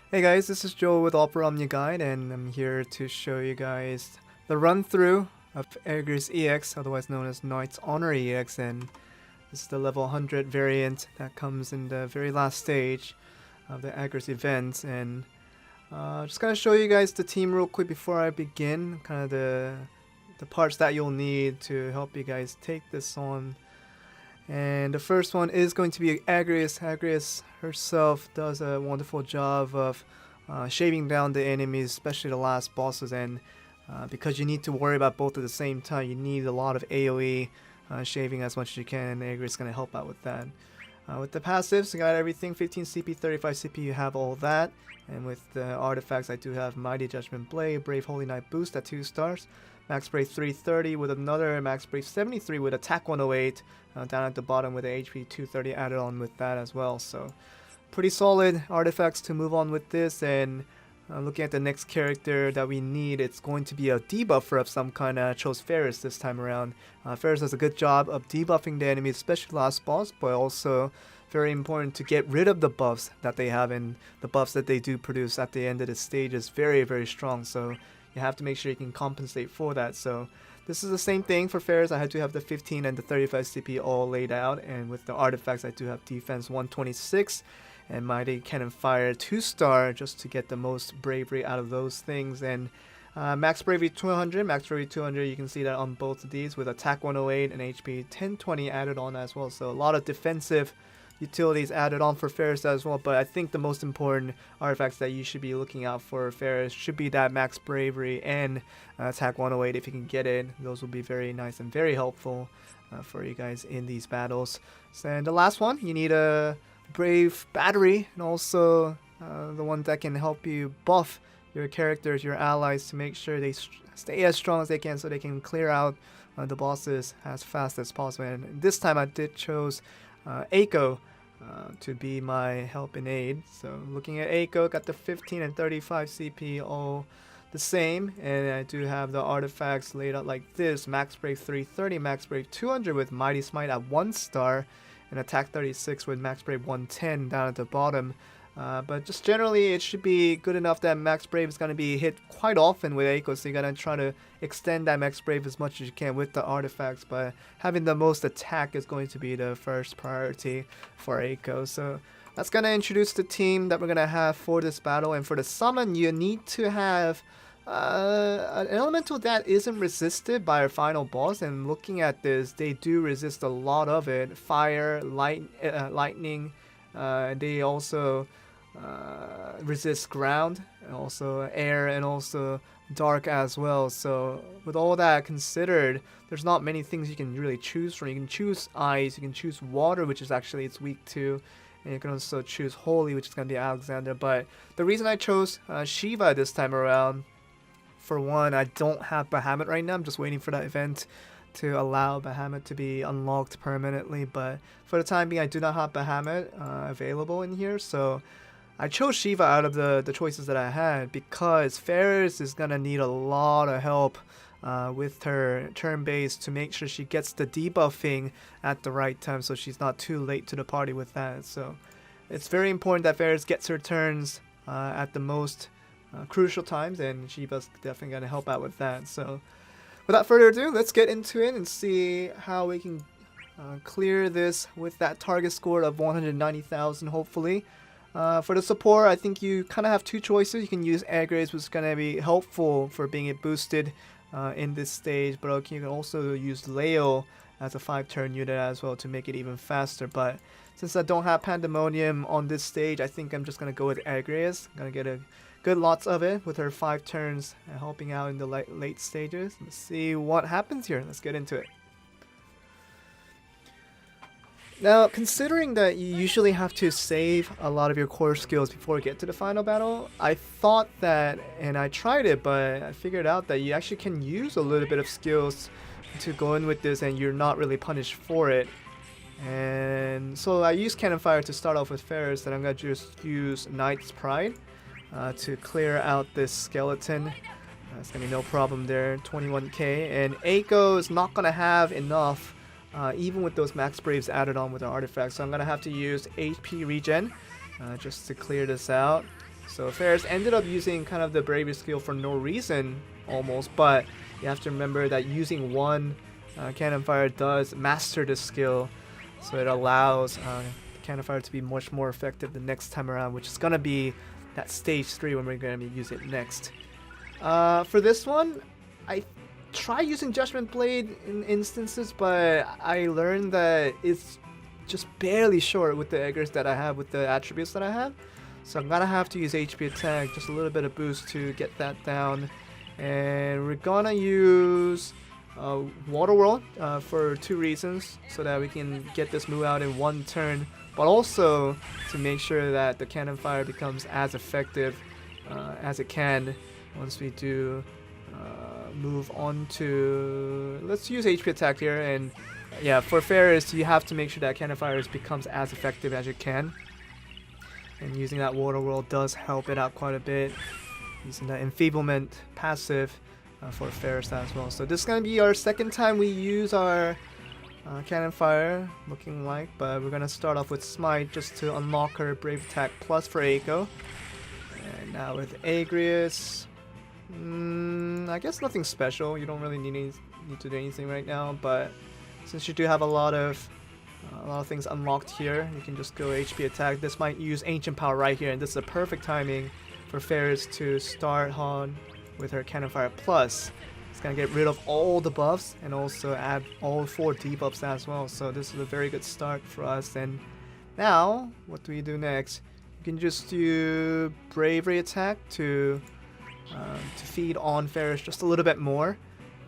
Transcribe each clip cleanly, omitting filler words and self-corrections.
Hey guys, this is Joe with OMNIA Guide, and I'm here to show you guys the run-through of Agrias EX, otherwise known as Knight's Honor EX, and this is the level 100 variant that comes in the very last stage of the Agrias Event. And just gonna show you guys the team real quick before I begin, kind of the parts that you'll need to help you guys take this on. And the first one is going to be Agrias. Agrias herself does a wonderful job of shaving down the enemies, especially the last bosses. And because you need to worry about both at the same time, you need a lot of AoE shaving as much as you can, and Agrias is going to help out with that. With the passives, you got everything, 15 CP, 35 CP, you have all that. And with the artifacts, I do have Mighty Judgment Blade, Brave Holy Knight boost at 2 stars, Max Brave 330 with another Max Brave 73 with Attack 108 down at the bottom with the HP 230 added on with that as well. So pretty solid artifacts to move on with this. And looking at the next character that we need, it's going to be a debuffer of some kind. I chose Faris this time around. Faris does a good job of debuffing the enemies, especially last boss, but also very important to get rid of the buffs that they have, and the buffs that they do produce at the end of the stage is very, very strong. So you have to make sure you can compensate for that. So this is the same thing for Faris. I had to have the 15 and the 35 CP all laid out, and with the artifacts I do have defense 126 and Mighty Cannon Fire 2-star just to get the most bravery out of those things. And Max Bravery 200, Max Bravery 200, you can see that on both of these with Attack 108 and HP 1020 added on as well. So a lot of defensive utilities added on for Faris as well, but I think the most important artifacts that you should be looking out for Faris should be that Max Bravery and Attack 108 if you can get it. Those will be very nice and very helpful for you guys in these battles. So, and the last one, you need a Brave Battery, and also the one that can help you buff your characters, your allies, to make sure they stay as strong as they can so they can clear out the bosses as fast as possible. And this time I did chose Eiko to be my help and aid. So looking at Eiko, got the 15 and 35 CP all the same, and I do have the artifacts laid out like this: Max Brave 330, Max Brave 200 with Mighty Smite at 1-star, and Attack 36 with Max Brave 110 down at the bottom. But just generally, it should be good enough that Max Brave is going to be hit quite often with Eiko, so you got to try to extend that Max Brave as much as you can with the artifacts, but having the most attack is going to be the first priority for Eiko. So that's going to introduce the team that we're going to have for this battle. And for the summon, you need to have an elemental that isn't resisted by our final boss, and looking at this, they do resist a lot of it: fire, lightning, they also resist ground, and also air, and also dark as well. So with all that considered, there's not many things you can really choose from. You can choose ice, you can choose water, which is actually it's weak to, and you can also choose holy, which is going to be Alexander. But the reason I chose Shiva this time around, for one, I don't have Bahamut right now. I'm just waiting for that event to allow Bahamut to be unlocked permanently, but for the time being I do not have Bahamut available in here, so I chose Shiva out of the choices that I had, because Faris is gonna need a lot of help with her turn base to make sure she gets the debuffing at the right time, so she's not too late to the party with that. So it's very important that Faris gets her turns at the most crucial times, and Shiva's definitely gonna help out with that. So without further ado, let's get into it and see how we can clear this with that target score of 190,000, hopefully. For the support, I think you kind of have two choices. You can use Agrias, which is going to be helpful for being boosted in this stage, but you can also use Leo as a 5-turn unit as well to make it even faster. But since I don't have Pandemonium on this stage, I think I'm just going to go with Agrias. I'm going to get a good lots of it with her 5 turns helping out in the late stages. Let's see what happens here. Let's get into it. Now, considering that you usually have to save a lot of your core skills before you get to the final battle, I thought that, and I tried it, but I figured out that you actually can use a little bit of skills to go in with this and you're not really punished for it. And so I used Cannon Fire to start off with Faris, and I'm going to just use Knight's Pride to clear out this skeleton. It's going to be no problem there, 21k. And Eiko is not going to have enough even with those Max Braves added on with the artifacts. So I'm going to have to use HP regen just to clear this out. So Faris ended up using kind of the bravery skill for no reason almost, but you have to remember that using one cannon fire does master the skill, so it allows the cannon fire to be much more effective the next time around, which is gonna be that stage 3 when we're gonna use it next. For this one, I try using Judgment Blade in instances, but I learned that it's just barely short with the Agrias that I have, with the attributes that I have. So I'm gonna have to use HP attack, just a little bit of boost to get that down. And we're gonna use Water Whirl for 2 reasons, so that we can get this move out in 1 turn, but also to make sure that the cannon fire becomes as effective as it can once we do move on to, let's use HP attack here. And yeah, for Faris, you have to make sure that cannon fire becomes as effective as you can, and using that Water Whirl does help it out quite a bit, using that enfeeblement passive for Faris as well. So this is going to be our second time we use our cannon fire, looking like, but we're going to start off with Smite just to unlock her Brave Attack Plus for Eiko. And now with Agrias, I guess nothing special. You don't really need to do anything right now, but since you do have a lot of things unlocked here, you can just go HP attack. This might use Ancient Power right here, and this is a perfect timing for Faris to start on with her Cannon Fire Plus. It's gonna get rid of all the buffs and also add all 4 debuffs as well. So this is a very good start for us. And now, what do we do next? You can just do Bravery attack to feed on Faris just a little bit more.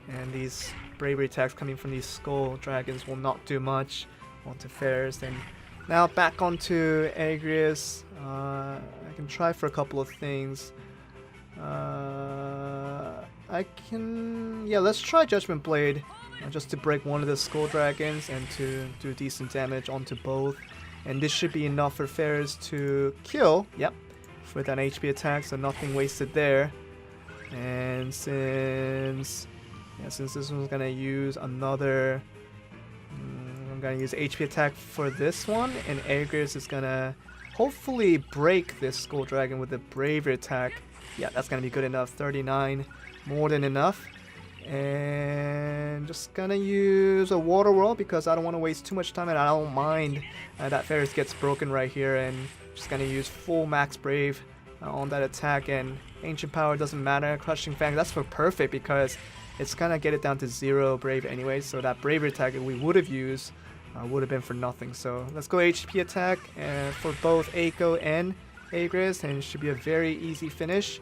And these Bravery attacks coming from these Skull Dragons will not do much onto Faris. And now back onto Agrias. I can try for a couple of things. Let's try Judgment Blade just to break one of the Skull Dragons and to do decent damage onto both. And this should be enough for Faris to kill, yep, with an HP attack, so nothing wasted there. And since this one's gonna use another, I'm gonna use HP attack for this one, and Agrias is gonna hopefully break this Skull Dragon with a Bravery attack. Yeah, that's gonna be good enough. 39, more than enough. And just gonna use a Water Whirl because I don't want to waste too much time, and I don't mind that Faris gets broken right here. And just gonna use full max Brave on that attack, and Ancient Power doesn't matter. Crushing Fang, that's for perfect because it's gonna get it down to 0 Brave anyway. So that Bravery attack that we would have used would have been for nothing. So let's go HP attack for both Eiko and Agrias, and it should be a very easy finish.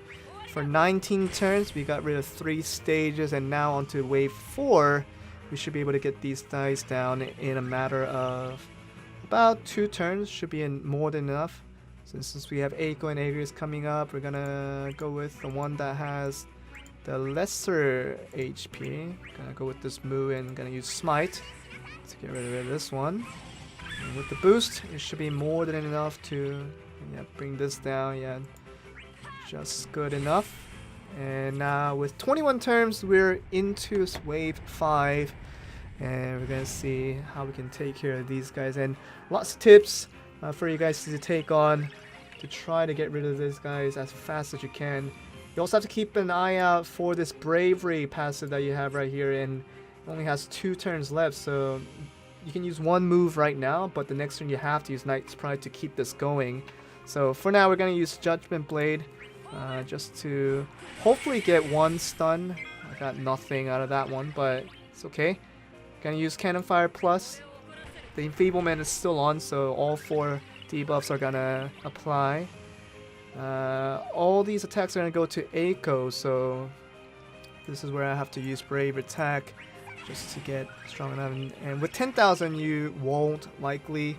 For 19 turns, we got rid of 3 stages, and now onto wave 4, we should be able to get these dice down in a matter of about 2 turns. Should be more than enough. So since we have Eiko and Agrias coming up, we're gonna go with the one that has the lesser HP. Gonna go with this move and gonna use Smite to get rid of this one. And with the boost, it should be more than enough to bring this down. Yeah, just good enough. And now with 21 turns, we're into wave 5, and we're gonna see how we can take care of these guys, and lots of tips for you guys to take on to try to get rid of these guys as fast as you can. You also have to keep an eye out for this Bravery passive that you have right here, and it only has 2 turns left, so you can use one move right now, but the next turn you have to use Knight's Pride to keep this going. So for now, we're gonna use Judgment Blade just to hopefully get 1 stun. I got nothing out of that one, but it's okay. Gonna use Cannon Fire Plus. The Enfeeblement is still on, so all 4 debuffs are gonna apply. All these attacks are gonna go to Eiko, so this is where I have to use Brave Attack just to get strong enough. And with 10,000, you won't likely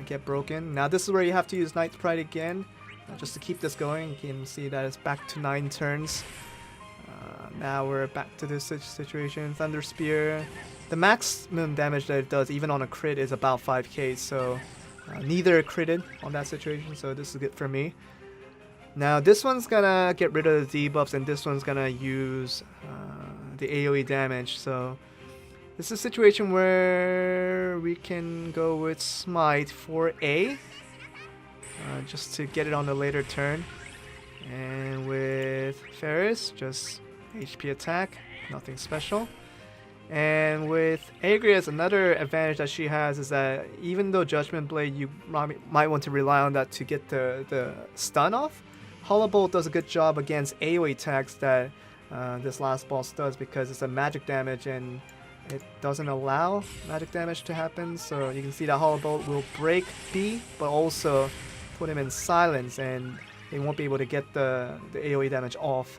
get broken. Now this is where you have to use Knight's Pride again, just to keep this going. You can see that it's back to 9 turns. Now we're back to this situation. Thunder Spear. The maximum damage that it does, even on a crit, is about 5k, so neither critted on that situation, so this is good for me. Now this one's gonna get rid of the debuffs, and this one's gonna use the AoE damage, so this is a situation where we can go with Smite for A, just to get it on the later turn. And with Faris, just HP attack, nothing special. And with Agrias, another advantage that she has is that even though Judgment Blade, you might want to rely on that to get the stun off, Hollow Bolt does a good job against AoE attacks that this last boss does, because it's a magic damage and it doesn't allow magic damage to happen. So you can see that Hollow Bolt will break B, but also put him in silence, and they won't be able to get the AoE damage off.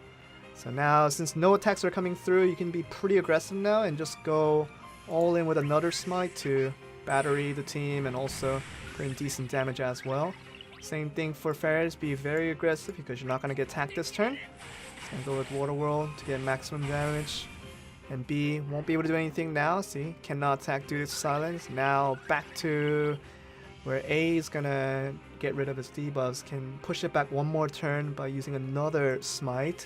So now, since no attacks are coming through, you can be pretty aggressive now and just go all in with another smite to battery the team and also put in decent damage as well. Same thing for Faris, be very aggressive because you're not going to get attacked this turn. It's going to go with Water Whirl to get maximum damage. And B won't be able to do anything now, see, cannot attack due to silence. Now back to where A is going to get rid of its debuffs, can push it back one more turn by using another smite.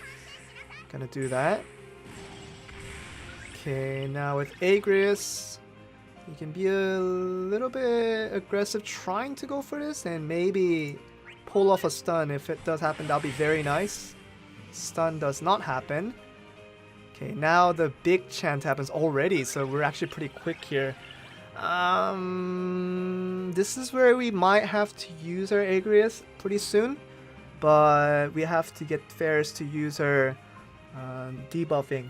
Gonna do that. Okay, now with Agrias, you can be a little bit aggressive trying to go for this and maybe pull off a stun. If it does happen, that'll be very nice. Stun does not happen. Okay, now the big chant happens already, so we're actually pretty quick here. This is where we might have to use our Agrias pretty soon, but we have to get Faris to use her debuffing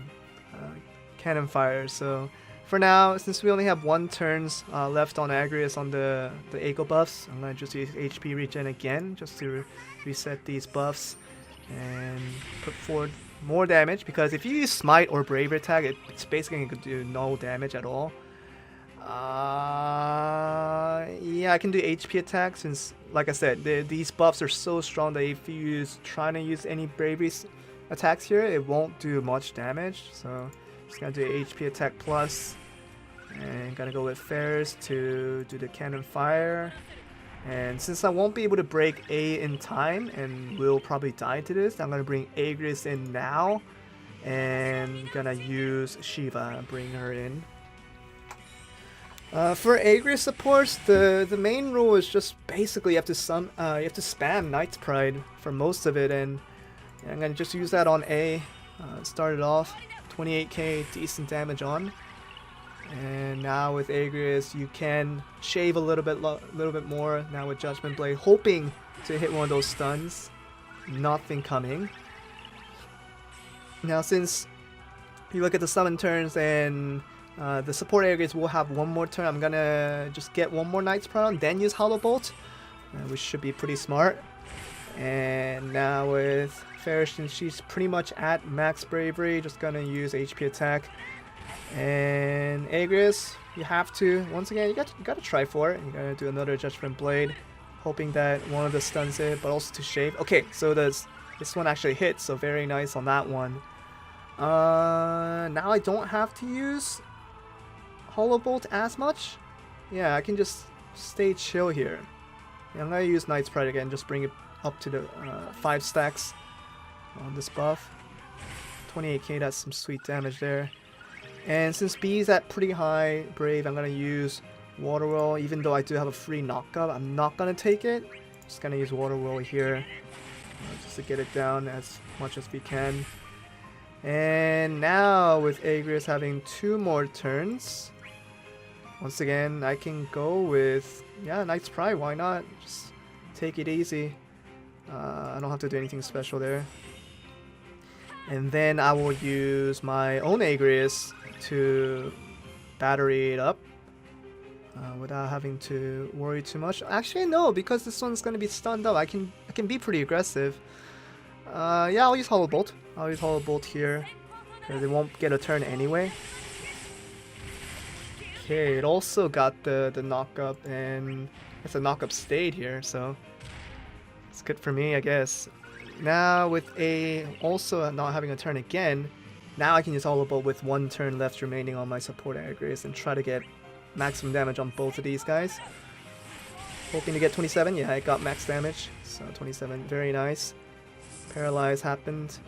cannon fire. So for now, since we only have 1 turns left on Agrias on the Eiko buffs, I'm going to just use HP regen again just to reset these buffs and put forward more damage, because if you use smite or bravery attack, it's basically going to do no damage at all. Yeah, I can do HP attack since, like I said, these buffs are so strong that if you trying to use any bravery attacks here, it won't do much damage. So just gonna do HP attack plus, and gonna go with Faris to do the cannon fire. And since I won't be able to break A in time and will probably die to this, I'm gonna bring Agrias in now and gonna use Shiva, bring her in. For Agrias supports, the main rule is just basically you have to spam Knight's Pride for most of it, and I'm going to just use that on A. Start it off, 28k, decent damage on. And now with Agrias, you can shave a little bit more now with Judgment Blade, hoping to hit one of those stuns. Nothing coming. Now since you look at the summon turns and the support Agrias will have 1 more turn, I'm going to just get 1 more Knight's Pride on, then use Hollow Bolt, which should be pretty smart. And now with Faris, she's pretty much at max bravery, just gonna use HP attack. And Agrias, you have to, once again, you gotta try for it. You gotta do another Judgment Blade, hoping that one of the stuns hit, but also to shave. Okay, so this one actually hit, so very nice on that one. Now I don't have to use Hollow Bolt as much. Yeah, I can just stay chill here. Yeah, I'm gonna use Knight's Pride again, just bring it up to the 5 stacks on this buff. 28k, that's some sweet damage there. And since B is at pretty high brave, I'm gonna use Water Whirl. Even though I do have a free knockup, I'm not gonna take it. Just gonna use Water Whirl here just to get it down as much as we can. And now with Agrias having 2 more turns, once again I can go with, yeah, Knight's Pride. Why not? Just take it easy. I don't have to do anything special there. And then I will use my own Agrias to battery it up without having to worry too much. Actually, no, because this one's going to be stunned up, I can be pretty aggressive. Yeah, I'll use Hollow Bolt. I'll use Hollow Bolt here because it won't get a turn anyway. Okay, it also got the knockup, and it's a knockup stayed here, so it's good for me, I guess. Now with A also not having a turn again, now I can use Hollow Bolt with 1 turn left remaining on my support Agrias and try to get maximum damage on both of these guys. Hoping to get 27. Yeah, I got max damage, so 27, very nice. Paralyze happened.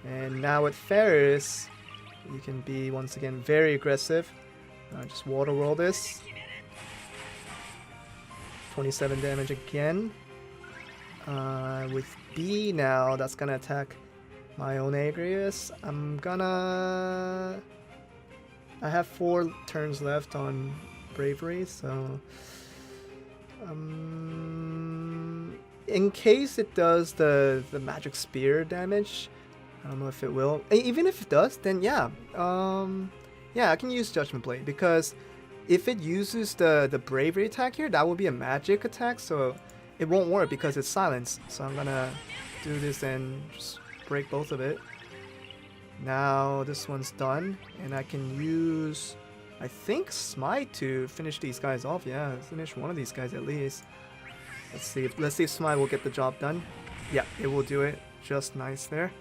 And now with Faris, you can be once again very aggressive. Just Water Whirl this. 27 damage again. With B now, that's gonna attack my own Agrias. I have 4 turns left on Bravery, so in case it does the magic spear damage, I don't know if it will. Even if it does, then yeah, yeah, I can use Judgment Blade, because if it uses the Bravery attack here, that will be a magic attack, so it won't work because it's silenced. So I'm gonna do this and just break both of it. Now this one's done, and I can use, I think, Smite to finish these guys off. Yeah, finish one of these guys at least. Let's see if Smite will get the job done. Yeah, it will do it. Just nice there.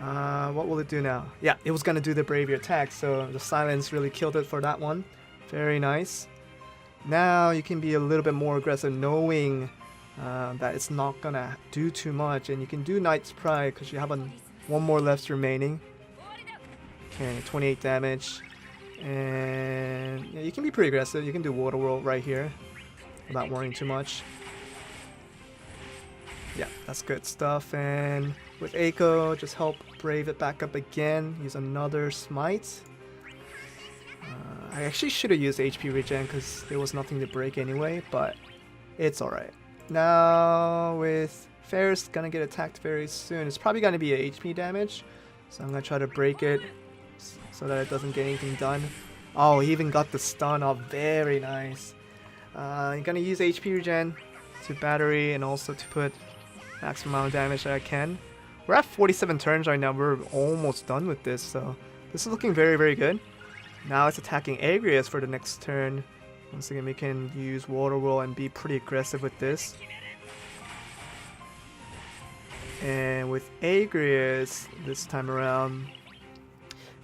What will it do now? Yeah, it was gonna do the Bravery attack, so the silence really killed it for that one. Very nice. Now you can be a little bit more aggressive, knowing that it's not gonna do too much, and you can do Knight's Pride because you have one more left remaining. Okay, 28 damage, and yeah, you can be pretty aggressive. You can do Water World right here without worrying too much. Yeah, that's good stuff. And with Eiko, just help brave it back up again. Use another Smite. I actually should have used HP regen because there was nothing to break anyway, but it's alright. Now with Faris, gonna get attacked very soon. It's probably gonna be a HP damage, so I'm gonna try to break it so that it doesn't get anything done. Oh, he even got the stun off. Very nice. I'm gonna use HP regen to battery and also to put maximum amount of damage that I can. We're at 47 turns right now. We're almost done with this, so this is looking very, very good. Now it's attacking Agrias for the next turn. Once again, we can use Water Whirl and be pretty aggressive with this. And with Agrias this time around,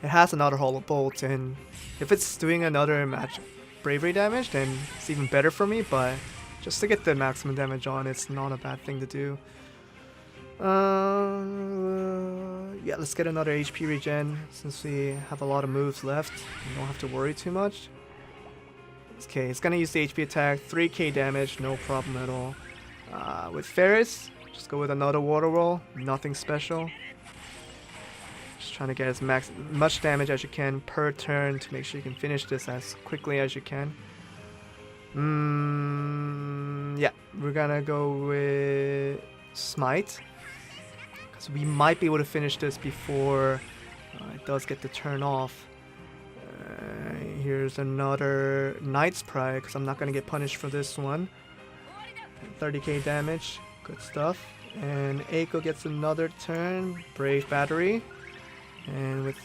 it has another Hollow Bolt, and if it's doing another magic Bravery damage, then it's even better for me, but just to get the maximum damage on, it's not a bad thing to do. Yeah, let's get another HP regen since we have a lot of moves left. We don't have to worry too much. Okay, it's gonna use the HP attack, 3k damage, no problem at all. With Faris, just go with another Water Roll, nothing special. Just trying to get as much damage as you can per turn to make sure you can finish this as quickly as you can. Yeah, we're gonna go with Smite, because we might be able to finish this before it does get the turn off. Here's another Knight's Pride, because I'm not going to get punished for this one. 30k damage, good stuff. And Eiko gets another turn, Brave Battery. And with...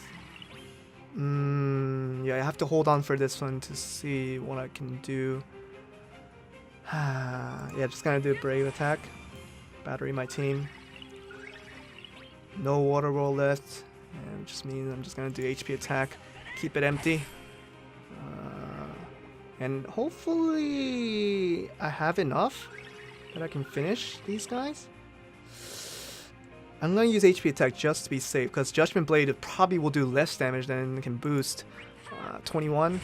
yeah, I have to hold on for this one to see what I can do. Yeah, just going to do Brave Attack. Battery my team. No Water Roll left. And which just means I'm just going to do HP attack. Keep it empty. And hopefully I have enough that I can finish these guys. I'm going to use HP attack just to be safe, because Judgment Blade probably will do less damage than it can boost. 21.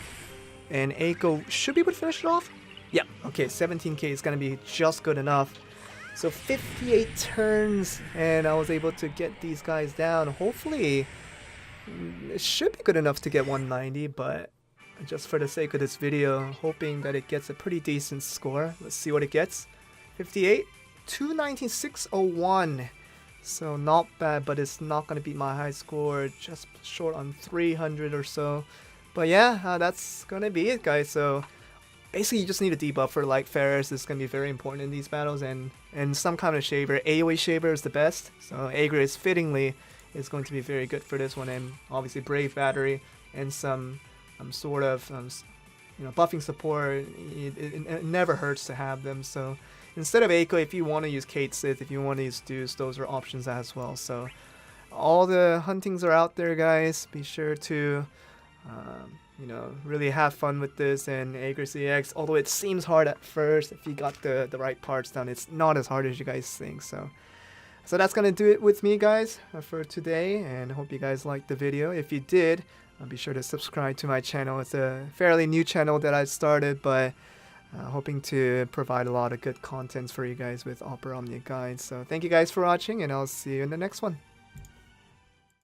And Eiko should be able to finish it off. Yeah, okay, 17k is going to be just good enough. So 58 turns, and I was able to get these guys down. Hopefully it should be good enough to get 190, but just for the sake of this video, hoping that it gets a pretty decent score. Let's see what it gets. 58, 296.01. So not bad, but it's not going to beat my high score, just short on 300 or so. But yeah, that's going to be it, guys. So basically you just need a debuffer like Faris. It's going to be very important in these battles, and some kind of shaver. AoE shaver is the best, so Agrias fittingly is going to be very good for this one, and obviously Brave Battery and some sort of you know, buffing support. It never hurts to have them. So instead of Eiko, if you want to use Kate Sith, if you want to use Deuce, those are options as well. So all the huntings are out there, guys. Be sure to you know, really have fun with this. And Agrias EX, although it seems hard at first, if you got the right parts down, it's not as hard as you guys think. So that's gonna do it with me, guys, for today, and I hope you guys liked the video. If you did, be sure to subscribe to my channel. It's a fairly new channel that I started, but hoping to provide a lot of good contents for you guys with Opera Omnia Guide. So thank you guys for watching, and I'll see you in the next one.